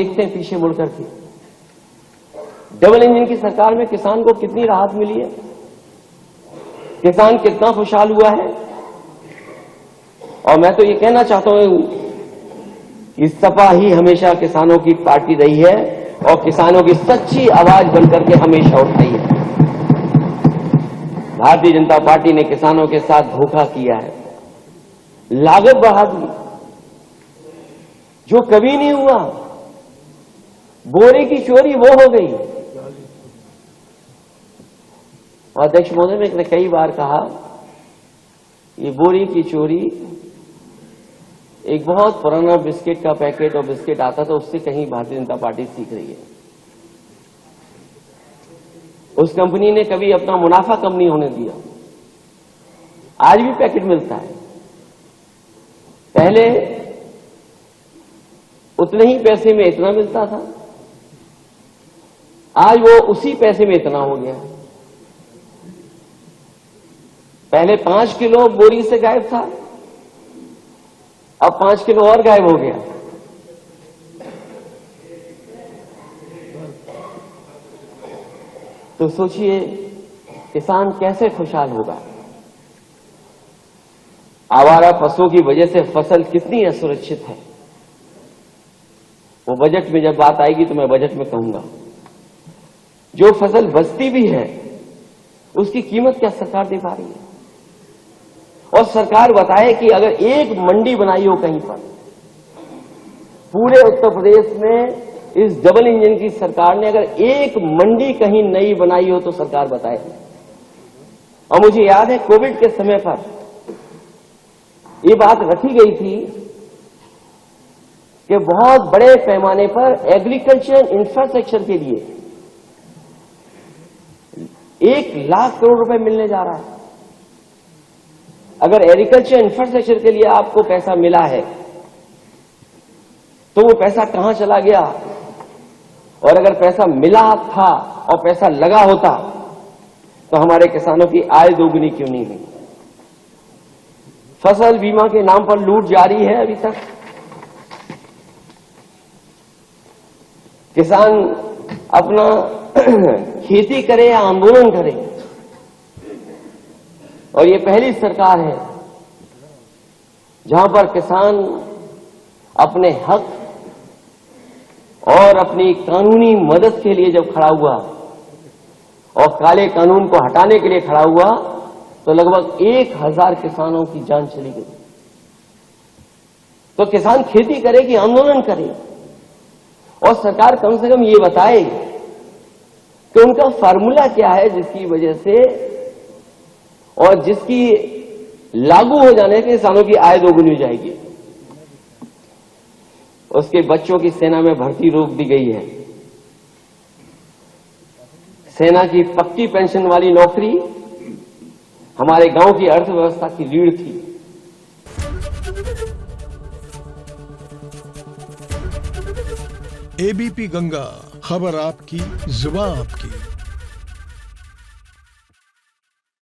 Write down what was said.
देखते हैं पीछे मुड़ करके, डबल इंजन की सरकार में किसान को कितनी राहत मिली है, किसान कितना खुशहाल हुआ है। और मैं तो ये कहना चाहता हूं कि सपा ही हमेशा किसानों की पार्टी रही है और किसानों की सच्ची आवाज बनकर के हमेशा उठाई है। भारतीय जनता पार्टी ने किसानों के साथ धोखा किया है, लागत बढ़ा दी जो कभी नहीं हुआ, बोरे की चोरी वो हो गई। और अध्यक्ष महोदय ने कई बार कहा ये बोरी की चोरी, एक बहुत पुराना बिस्किट का पैकेट और बिस्किट आता था, उससे कहीं भारतीय जनता पार्टी सीख रही है। उस कंपनी ने कभी अपना मुनाफा कम नहीं होने दिया, आज भी पैकेट मिलता है। पहले उतने ही पैसे में इतना मिलता था, आज वो उसी पैसे में इतना हो गया। पहले 5 किलो बोरी से गायब था, अब 5 किलो और गायब हो गया। तो सोचिए किसान कैसे खुशहाल होगा। आवारा पशुओं की वजह से फसल कितनी असुरक्षित है, वो बजट में जब बात आएगी तो मैं बजट में कहूंगा। जो फसल बचती भी है उसकी कीमत क्या सरकार दे पा रही है। और सरकार बताए कि अगर एक मंडी बनाई हो कहीं पर, पूरे उत्तर प्रदेश में इस डबल इंजन की सरकार ने अगर एक मंडी कहीं नई बनाई हो तो सरकार बताए। और मुझे याद है कोविड के समय पर ये बात रखी गई थी कि बहुत बड़े पैमाने पर एग्रीकल्चर इंफ्रास्ट्रक्चर के लिए 1 लाख करोड़ रुपए मिलने जा रहा है। अगर एग्रीकल्चर इंफ्रास्ट्रक्चर के लिए आपको पैसा मिला है तो वो पैसा कहां चला गया, और अगर पैसा मिला था और पैसा लगा होता तो हमारे किसानों की आय दोगुनी क्यों नहीं हुई। फसल बीमा के नाम पर लूट जारी है अभी तक। किसान अपना खेती करे या आंदोलन करे, और ये पहली सरकार है जहां पर किसान अपने हक और अपनी कानूनी मदद के लिए जब खड़ा हुआ और काले कानून को हटाने के लिए खड़ा हुआ तो लगभग 1000 किसानों की जान चली गई। तो किसान खेती करे कि आंदोलन करे, और सरकार कम से कम ये बताए कि उनका फार्मूला क्या है जिसकी वजह से और जिसकी लागू हो जाने से किसानों की आय दोगुनी हो जाएगी। उसके बच्चों की सेना में भर्ती रोक दी गई है। सेना की पक्की पेंशन वाली नौकरी हमारे गांव की अर्थव्यवस्था की रीढ़ थी। एबीपी गंगा, खबर आपकी, जुबान आपकी।